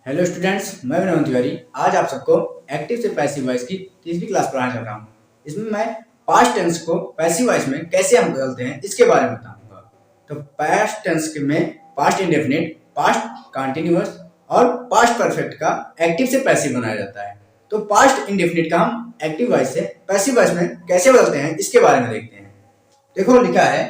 Hello students, मैं विनोद तिवारी। आज आप सबको एक्टिव से पैसिव वॉइस की तीसरी क्लास पढ़ाने जा रहा हूँ। इसमें मैं पास्ट टेंस को पैसिव वॉइस में कैसे हम बदलते हैं इसके बारे में बताऊंगा। तो पास्ट टेंस में पास्ट इंडेफिनिट, पास्ट कंटीन्यूअस और पास्ट परफेक्ट का एक्टिव से पैसिव बनाया जाता है। तो पास्ट इंडेफिनिट का हम एक्टिव वॉइस से पैसिव वॉइस में कैसे बदलते हैं इसके बारे में देखते हैं। देखो, लिखा है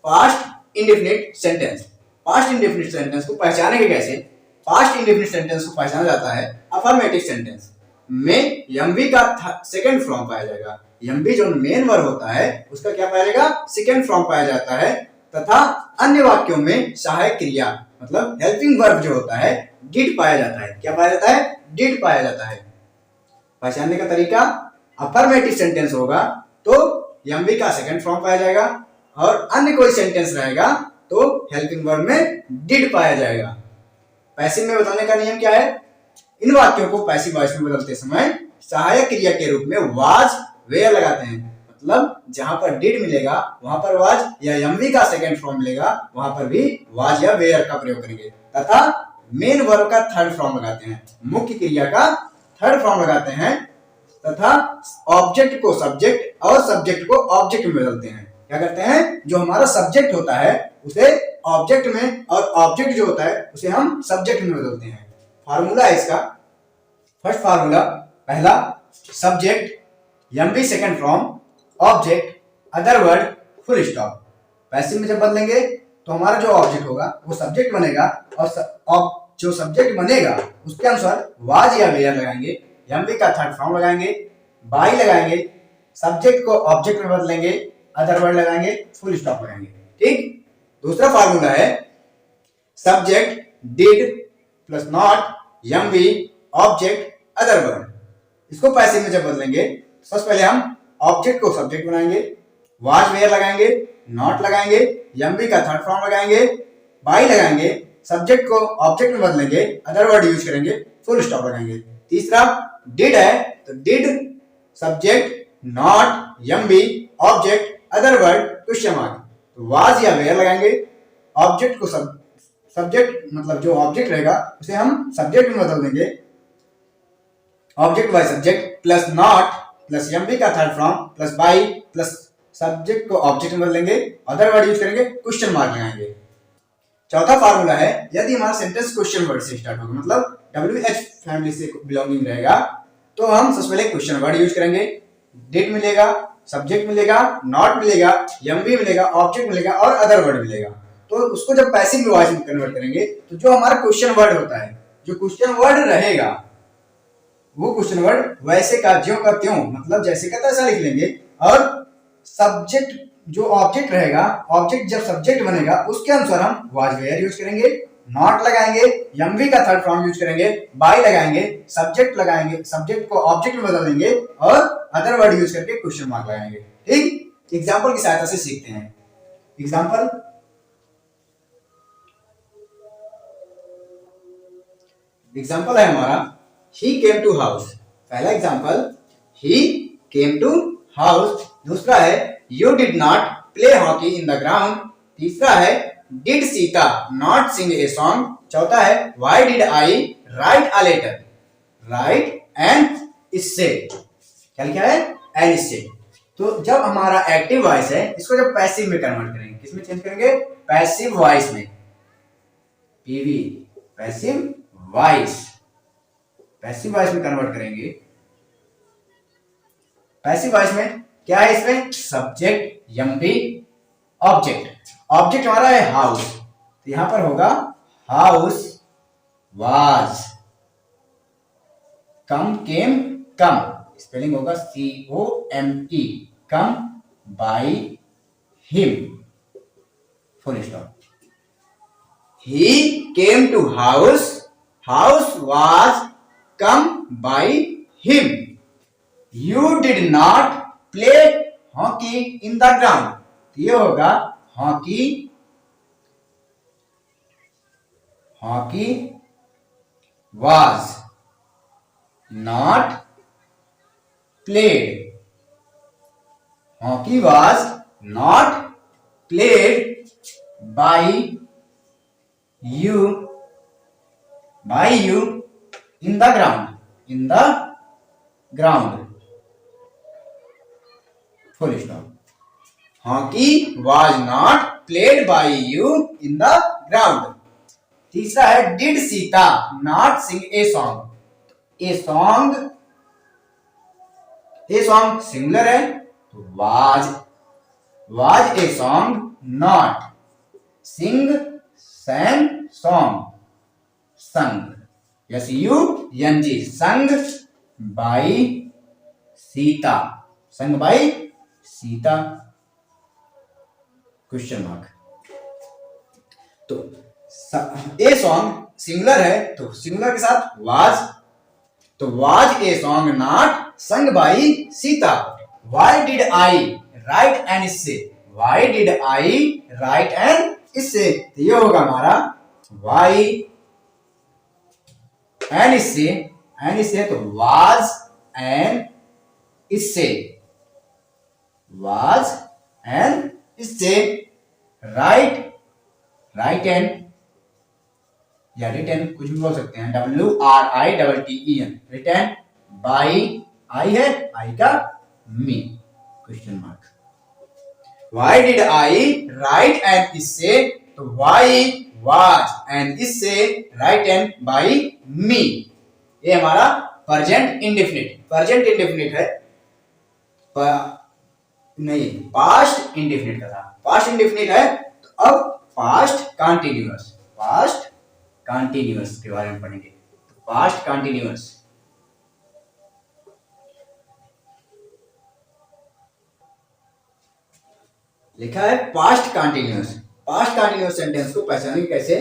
past indefinite sentence. Past indefinite sentence को पहचानेंगे कैसे? पास्ट इंडेफिनिट सेंटेंस को पहचाना जाता है अफर्मेटिव सेंटेंस में एमवी का सेकंड फॉर्म पाया जाएगा। एमवी जो मेन वर्ब होता है उसका क्या पाया जाएगा? सेकंड फॉर्म पाया जाता है। तथा अन्य वाक्यों में सहायक क्रिया मतलब हेल्पिंग वर्ब जो होता है डिड पाया जाता है। क्या पाया जाता है? डिड पाया जाता है। पहचानने का तरीका, अफर्मेटिव सेंटेंस होगा तो एमवी का सेकंड फॉर्म पाया जाएगा और अन्य कोई सेंटेंस रहेगा तो हेल्पिंग वर्ब में डिड पाया जाएगा। पैसिव में बताने का नियम क्या है? इन वाक्यों को पैसिव वॉइस में बदलते समय सहायक क्रिया के रूप में वाज वेयर लगाते हैं। मतलब जहां पर डिड मिलेगा वहां पर वाज या एमवी का सेकंड फॉर्म मिलेगा वहां पर भी वाज या वेयर का प्रयोग करेंगे। तथा मेन वर्ब का थर्ड फॉर्म लगाते हैं, मुख्य क्रिया का थर्ड फॉर्म लगाते हैं। तथा ऑब्जेक्ट को सब्जेक्ट और सब्जेक्ट को ऑब्जेक्ट में बदलते हैं। क्या करते हैं? जो हमारा सब्जेक्ट होता है उसे ऑब्जेक्ट में और ऑब्जेक्ट जो होता है उसे हम सब्जेक्ट में बदलते हैं। फार्मूला है इसका। फर्स्ट फार्मूला, पहला subject MV second form object other word full stop. Passive में जब बदलेंगे तो हमारा जो ऑब्जेक्ट होगा वो सब्जेक्ट बनेगा और जो सब्जेक्ट बनेगा उसके अनुसार वाज या वेयर लगाएंगे, एमवी का थर्ड फॉर्म लगाएंगे, बाई लगाएंगे, सब्जेक्ट को ऑब्जेक्ट में बदलेंगे, अदर वर्ड लगाएंगे, फुल स्टॉप लगाएंगे। ठीक। दूसरा फार्मूला है subject did plus not MV object other word. इसको पैसिव में जब बदलेंगे सबसे पहले हम ऑब्जेक्ट को सब्जेक्ट बनाएंगे, वाज वेयर लगाएंगे, नॉट लगाएंगे, एमवी का थर्ड फॉर्म लगाएंगे, बाई लगाएंगे, सब्जेक्ट को ऑब्जेक्ट में बदलेंगे, अदर वर्ड यूज करेंगे, फुल स्टॉप लगाएंगे। तीसरा डिड है तो did subject not MV object other word question mark. तो वाज या वेयर लगाएंगे, ऑब्जेक्ट को सब्जेक्ट मतलब जो ऑब्जेक्ट रहेगा उसे हम सब्जेक्ट में बदल देंगे, object by subject plus not plus MV का third form plus by plus subject को ऑब्जेक्ट में बदलेंगे, अदर वर्ड यूज करेंगे, क्वेश्चन मार्क लगाएंगे। चौथा फार्मूला है यदि हमारा सेंटेंस क्वेश्चन वर्ड से स्टार्ट होगा मतलब WH फैमिली से बिलोंगिंग रहेगा तो हम सबसे पहले क्वेश्चन वर्ड यूज करेंगे। डिड मिलेगा, सब्जेक्ट मिलेगा, नॉट मिलेगा, एमवी मिलेगा, ऑब्जेक्ट मिलेगा और अदर वर्ड मिलेगा। तो उसको जब पैसिव में वॉइस में कन्वर्ट करेंगे तो जो हमारा क्वेश्चन वर्ड होता है, जो क्वेश्चन वर्ड रहेगा वो क्वेश्चन वर्ड वैसे का ज्यों का त्यों मतलब जैसे का तैसा लिख लेंगे। और सब्जेक्ट जो ऑब्जेक्ट रहेगा, ऑब्जेक्ट जब सब्जेक्ट बनेगा उसके अनुसार हम वाज वेयर यूज करेंगे, नॉट लगाएंगे, एमवी का थर्ड फॉर्म यूज करेंगे, बाई लगाएंगे, सब्जेक्ट लगाएंगे, सब्जेक्ट को ऑब्जेक्ट में बदल देंगे और अदर वर्ड यूज करके क्वेश्चन मार्क लगाएंगे। ठीक। एग्जांपल की सहायता से सीखते हैं। एग्जांपल है हमारा ही केम टू हाउस। पहला example he came to house. दूसरा है you did not play hockey in the ground. तीसरा है did Sita not sing a song. चौथा है why did I write a letter. Right and इससे क्या लिखा है? एंड इससे। तो जब हमारा एक्टिव वॉइस है इसको जब पैसिव में कन्वर्ट करेंगे, किसमें चेंज करेंगे? पैसिव वॉइस में। PV passive voice, passive voice में कन्वर्ट करेंगे। पैसिव वॉइस में क्या है? इसमें सब्जेक्ट एमवी ऑब्जेक्ट। ऑब्जेक्ट हमारा है हाउस तो यहां पर होगा house was, come came come, spelling होगा COME, come by him, full stop. He came to house, house was come by him. You did not play hockey in the ground. ये होगा hockey, hockey was not played, hockey was not played by you by you in the ground, in the ground, full stop. Hockey was not played by you in the ground. तीसरा है did Sita not sing a song. A song, a song singular है तो was a song not sing sang song sung sung sung by Sita sung by Sita question mark. तो a song singular है तो singular के साथ was, तो was a song not sung by Sita. Why did I write an essay, why did I write an essay, तो ये होगा हमारा वाई एन इससे तो was an essay, was an essay right an या written कुछ भी बोल सकते हैं, WRITTEN रिटन बाई, आई है आई का me question mark. Why did I write an essay, तो why was an essay right N by me. ये हमारा प्रेजेंट इंडेफिनिट है, नहीं पास्ट इंडेफिनिट का था, पास्ट इंडेफिनिट है। तो अब पास्ट कंटीन्यूअस के बारे में पढ़ेंगे। तो पास्ट कंटीन्यूअस लिखा है पास्ट कंटीन्यूअस सेंटेंस को पहचानेंगे कैसे?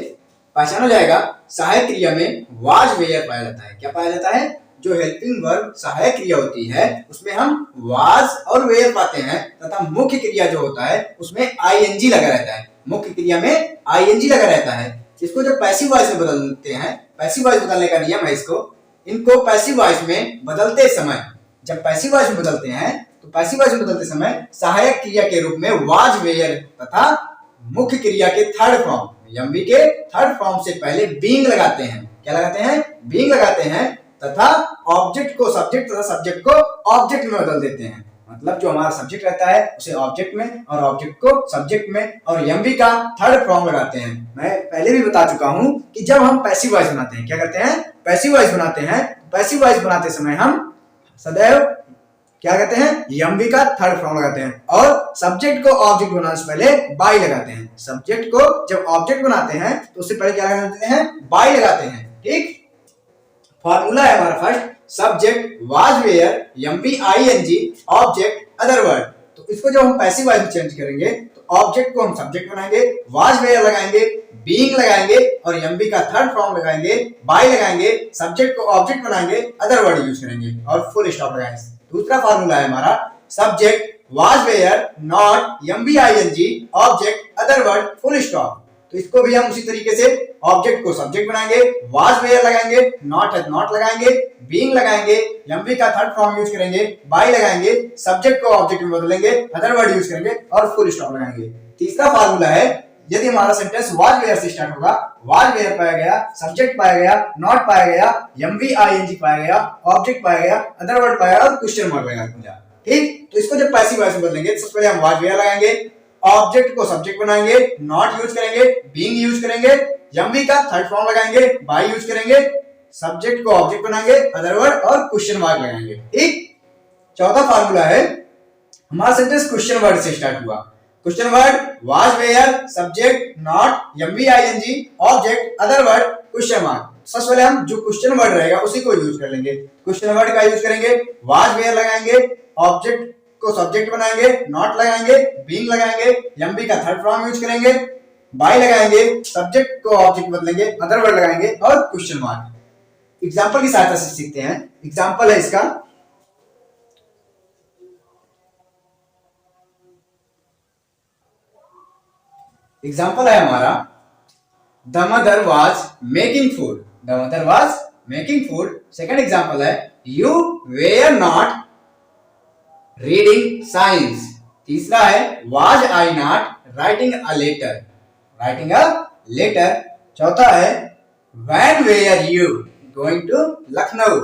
पहचाना जाएगा सहायक क्रिया में वाज वेयर पाया जाता है। क्या पाया जाता है? जो हेल्पिंग वर्ब सहायक क्रिया होती है उसमें हम वाज और वेयर पाते हैं, तथा मुख्य क्रिया जो होता है उसमें आईएनजी लगा रहता है, मुख्य क्रिया में आईएनजी लगा रहता है। इसको जब पैसिव वॉइस में बदलते हैं, पैसिव वॉइस बदलने का नियम है इनको पैसिव वॉइस में बदलते समय, जब पैसिव वॉइस में बदलते हैं तो पैसिव वॉइस में बदलते समय सहायक क्रिया के रूप में वाज वेयर तथा मुख्य क्रिया के थर्ड फॉर्म एमवी के थर्ड फॉर्म से पहले बीइंग लगाते हैं। क्या लगाते हैं? बीइंग लगाते हैं तथा ऑब्जेक्ट को सब्जेक्ट तथा सब्जेक्ट को ऑब्जेक्ट में बदल देते हैं। मतलब जो हमारा सब्जेक्ट रहता है उसे ऑब्जेक्ट में और ऑब्जेक्ट को सब्जेक्ट में, और एमवी का थर्ड फॉर्म लगाते हैं। मैं पहले भी बता चुका हूं कि जब हम पैसिव वॉइस बनाते हैं, क्या करते हैं? पैसिव वॉइस बनाते हैं। पैसिव वॉइस बनाते समय हम सदैव क्या कहते हैं? एमवी का थर्ड फॉर्म लगाते हैं और सब्जेक्ट को ऑब्जेक्ट बनाने से पहले बाई लगाते हैं। सब्जेक्ट को जब ऑब्जेक्ट बनाते हैं तो उससे पहले क्या लगाते हैं? बाई लगाते हैं। ठीक, फॉर्मूला है हमारा first, subject was were MV ING object other word. तो इसको जब हम पैसिव वॉइस में चेंज करेंगे तो ऑब्जेक्ट को हम सब्जेक्ट बनाएंगे, वाज वेयर लगाएंगे, बीइंग लगाएंगे और एमवी का थर्ड फॉर्म लगाएंगे, बाय लगाएंगे, सब्जेक्ट को ऑब्जेक्ट बनाएंगे, अदर वर्ड यूज करेंगे और फुल स्टॉप लगाएंगे। दूसरा फॉर्मूला है हमारा subject was were not MV ING object other word full stop. तो इसको भी हम उसी तरीके से ऑब्जेक्ट को सब्जेक्ट बनाएंगे, वाज वेयर लगाएंगे, नॉट है नॉट लगाएंगे, बीइंग लगाएंगे, एमवी का थर्ड फॉर्म यूज करेंगे, बाय लगाएंगे, सब्जेक्ट को ऑब्जेक्ट में बदलेंगे, अदर वर्ड यूज करेंगे और फुल स्टॉप लगाएंगे। तीसरा फार्मूला है, यदि हमारा सेंटेंस वाज वेयर से स्टार्ट होगा, वाज वेयर पाया गया, सब्जेक्ट पाया गया, नॉट पाया गया, एमवी आईएनजी पाया गया, ऑब्जेक्ट पाया गया, अदर वर्ड पाया गया और क्वेश्चन मार्क लगाया। ठीक, तो इसको जब पैसिव वॉइस में बदलेंगे सबसे पहले हम वाज वेयर लगाएंगे, ऑब्जेक्ट को सब्जेक्ट बनाएंगे, नॉट यूज करेंगे, बीइंग यूज करेंगे, एमवी का थर्ड फॉर्म लगाएंगे, बाय यूज करेंगे, सब्जेक्ट को ऑब्जेक्ट बनाएंगे, अदर वर्ड और क्वेश्चन मार्क लगाएंगे। ठीक, चौथा फार्मूला है, हमारा सेंटेंस क्वेश्चन वर्ड से स्टार्ट हुआ। Question word was were, subject not, MV ING, object, other word, question mark. सबसे पहले हम जो क्वेश्चन वर्ड रहेगा उसी को यूज कर लेंगे। क्वेश्चन वर्ड का यूज करेंगे, वाज वेयर लगाएंगे, ऑब्जेक्ट को सब्जेक्ट बनाएंगे, नॉट लगाएंगे, बीइंग लगाएंगे, एमवी का थर्ड फॉर्म यूज करेंगे, बाय लगाएंगे, सब्जेक्ट को ऑब्जेक्ट बदलेंगे, अदर वर्ड लगाएंगे और क्वेश्चन मार्क। एग्जांपल की सहायता से सीखते हैं। एग्जांपल है इसका, एग्जांपल है हमारा the mother was making food, the mother was making food. Second example है you were not reading science. तीसरा है was I not writing a letter, writing a letter. चौथा है when were you going to Lucknow.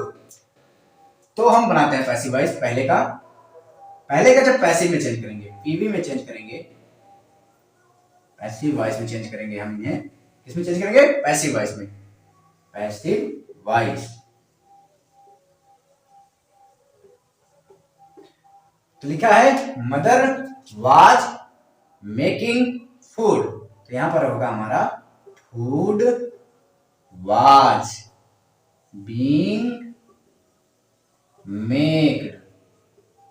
तो हम बनाते हैं passive voice पहले का जब पैसिव में चेंज करेंगे, पीवी में चेंज करेंगे, पैसिव वॉइस में चेंज करेंगे, हम ये किसमें चेंज करेंगे? पैसिव वॉइस में। पैसिव वॉइस तो लिखा है मदर वाज मेकिंग फूड, तो यहां पर होगा हमारा food was being maked,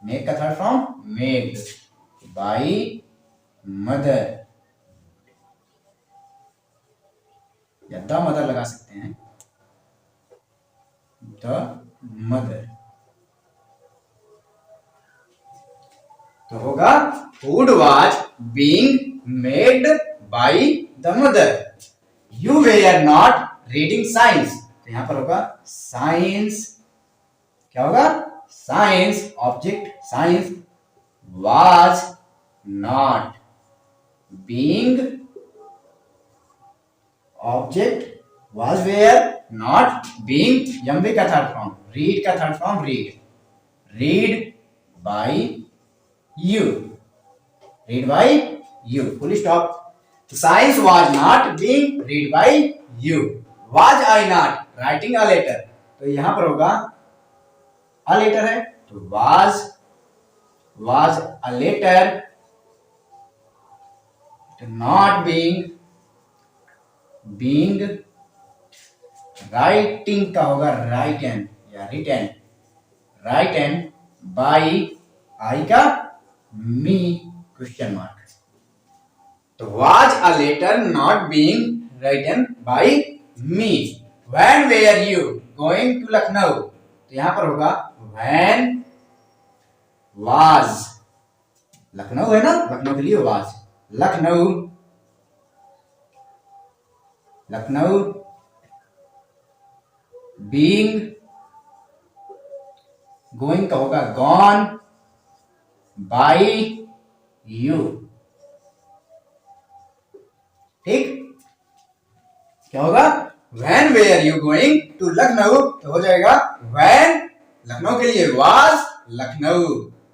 make का third form maked by mother, या द मदर लगा सकते हैं, द मदर। तो होगा food was being made by the mother. You were not reading science, तो यहां पर होगा साइंस, क्या होगा? Science object, science was not being object, was were not being MB का थर्ड फॉर्म, रीड का third form read, read by you, read by you, full stop। Science was not being read by you, was I not writing a letter, तो यहां पर होगा a letter है तो was a letter not being writing का होगा written या written by I का मी क्वेश्चन मार्क, तो was a letter not being written by me. When were you going to Lucknow, तो यहां पर होगा व्हेन वाज, लखनऊ है ना, लखनऊ के लिए वाज, लखनऊ बीइंग, गोइंग का होगा गॉन बाय यू, ठीक, क्या होगा? When were you going to Lucknow, तो हो जाएगा व्हेन, लखनऊ के लिए was Lucknow,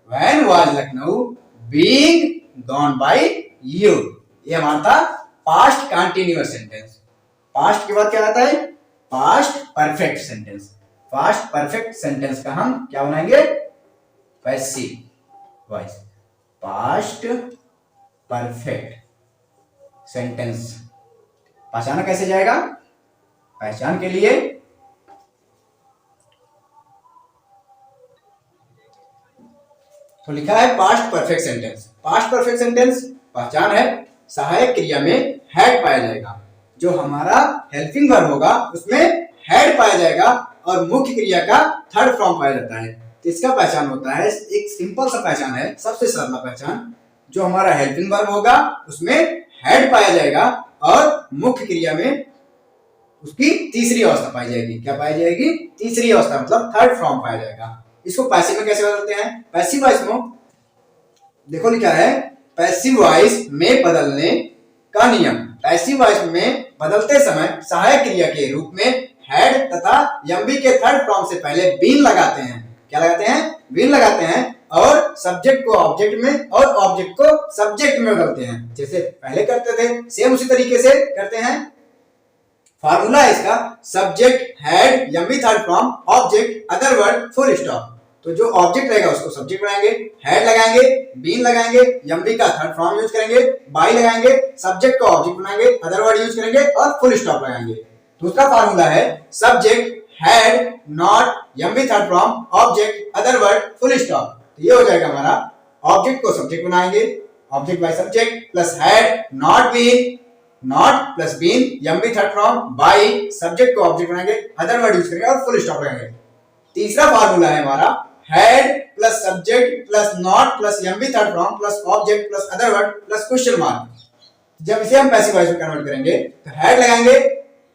when was Lucknow being gone by you. ये हमारा था पास्ट कंटिन्यूअस सेंटेंस। पास्ट के बाद क्या आता है? Past perfect sentence. Past perfect sentence का हम क्या बनाएंगे? Passive voice. Past perfect sentence पहचाना कैसे जाएगा? पहचान के लिए तो लिखा है past perfect sentence. Past perfect sentence पहचान है सहायक क्रिया में हैड पाया जाएगा, जो हमारा हेल्पिंग वर्ब होगा उसमें हैड पाया जाएगा और मुख्य क्रिया का थर्ड फॉर्म पाया जाता है। तो इसका पहचान होता है, एक सिंपल सा पहचान है, सबसे सरल पहचान, जो हमारा हेल्पिंग वर्ब होगा उसमें हैड पाया जाएगा और मुख्य क्रिया में उसकी तीसरी अवस्था पाई जाएगी। क्या पाई जाएगी? तीसरी अवस्था, मतलब थर्ड फॉर्म पाया जाएगा। इसको पैसिव में कैसे बदलते हैं? पैसिव वॉइस में देखो लिखा है पैसिव वॉइस में बदलने का नियम। पैसिव वॉइस में बदलते समय सहायक क्रिया के रूप में हैड तथा एमबी के थर्ड फॉर्म से पहले बीन लगाते हैं। क्या लगाते हैं? बीन लगाते हैं और सब्जेक्ट को ऑब्जेक्ट में और ऑब्जेक्ट को सब्जेक्ट में बदलते हैं। जैसे पहले करते थे सेम उसी तरीके से करते हैं। फार्मूला है इसका, subject had MB third form object other word full stop. तो जो ऑब्जेक्ट रहेगा उसको सब्जेक्ट बनाएंगे, हैड लगाएंगे, बीन लगाएंगे, एमबी का थर्ड फॉर्म यूज करेंगे, बाय लगाएंगे, सब्जेक्ट को ऑब्जेक्ट बनाएंगे, अदर वर्ड यूज करेंगे और फुल स्टॉप लगाएंगे। दूसरा फार्मूला है subject had not MB third form object other word full stop. तो ये हो जाएगा हमारा ऑब्जेक्ट को सब्जेक्ट बनाएंगे, object by subject plus had not been, not plus been MB third form by subject को ऑब्जेक्ट बनाएंगे, अदर वर्ड यूज करेंगे और फुल स्टॉप लगाएंगे। तीसरा फार्मूला है हमारा had plus subject plus not plus MB third form plus object plus other word plus question mark. जब इसे हम पैसिव वॉइस में कन्वर्ट करेंगे तो हैड लगाएंगे,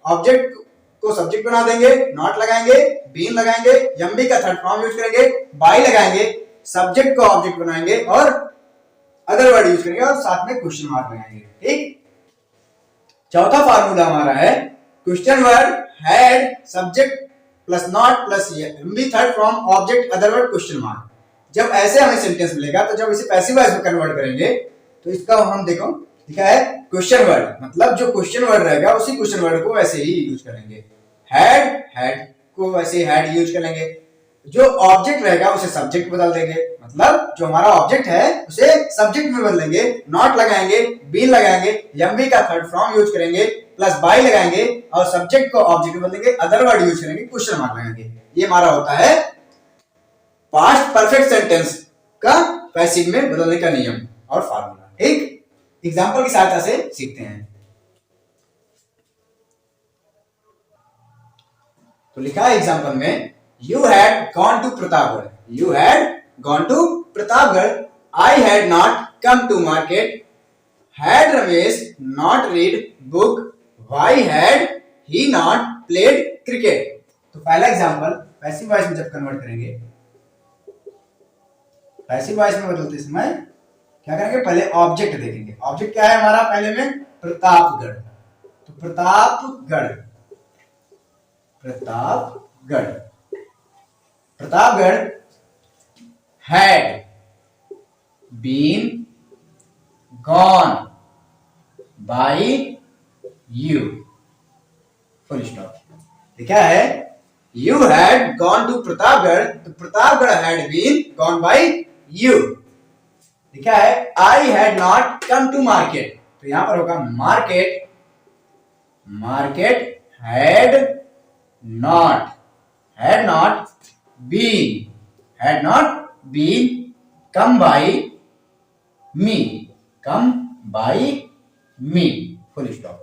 ऑब्जेक्ट को सब्जेक्ट बना देंगे, नॉट लगाएंगे, बीन लगाएंगे, एमबी का थर्ड फॉर्म यूज करेंगे, बाय लगाएंगे, सब्जेक्ट को ऑब्जेक्ट बनाएंगे और अदर वर्ड यूज करेंगे और साथ में क्वेश्चन मार्क लगाएंगे। ठीक। चौथा फार्मूला हमारा है question word had subject plus not plus MB third from object other word question mark. जब ऐसे हमें सेंटेंस मिलेगा तो जब इसे पैसिव वॉइस में कन्वर्ट करेंगे तो इसका हम देखो लिखा है क्वेश्चन वर्ड, मतलब जो क्वेश्चन वर्ड रहेगा उसी क्वेश्चन वर्ड को वैसे ही यूज करेंगे। हैड को वैसे हैड यूज करेंगे। जो ऑब्जेक्ट रहेगा उसे सब्जेक्ट बदल देंगे, मतलब जो हमारा ऑब्जेक्ट है उसे सब्जेक्ट में बदलेंगे। नॉट लगाएंगे, बीन लगाएंगे, एमबी का थर्ड फॉर्म यूज करेंगे, प्लस बाय लगाएंगे और सब्जेक्ट को ऑब्जेक्ट में बदलेंगे, अदर वर्ड यूज करेंगे, क्वेश्चन मार्क लगाएंगे। ये हमारा होता है पास्ट परफेक्ट सेंटेंस का पैसिव में बदलने का नियम और फार्मूला। ठीक, एग्जांपल की सहायता से सीखते हैं। तो लिखा है एग्जांपल में, You had gone to Pratapgarh. You had gone to Pratapgarh. I had not come to market. Had Ramesh not read book? Why had he not played cricket? तो पहला एग्जांपल पैसिव वॉइस में जब convert करेंगे, passive voice में बदलते समय क्या करेंगे, पहले ऑब्जेक्ट देखेंगे। ऑब्जेक्ट क्या है हमारा, पहले में प्रतापगढ़। तो Pratapgarh, Pratapgarh, Pratapgarh had been gone by you, full stop। लिखा है you had gone to Pratapgarh, तो Pratapgarh had been gone by you। लिखा है I had not come to market, तो यहां पर होगा market, market had not been come by me, full stop।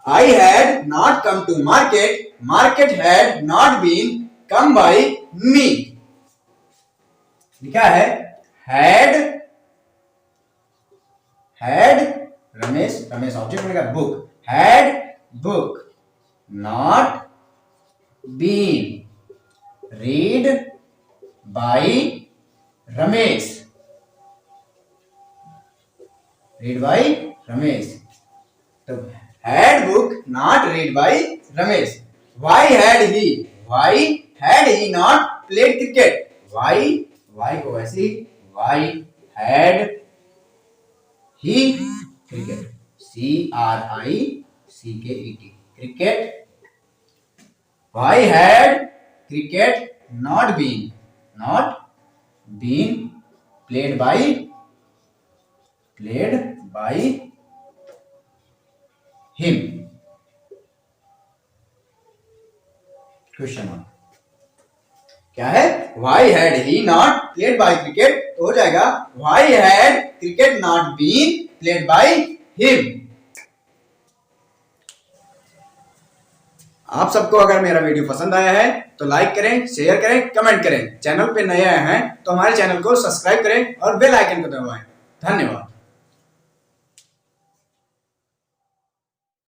I had not come to market, market had not been come by me। लिखा है had Ramesh object बनेगा book, had book not been read by Ramesh, तो had book not read by Ramesh। Why had he not played cricket? Why को ऐसे ही, why had he cricket, cricket, cricket। Why had cricket not been played by him, question mark. क्या है, why had he not played by cricket, तो हो जाएगा why had cricket not been played by him। आप सबको अगर मेरा video पसंद आया है तो लाइक करें, शेयर करें, कमेंट करें। चैनल पे नए आए हैं तो हमारे चैनल को सब्सक्राइब करें और बेल आइकन को दबाएं। धन्यवाद।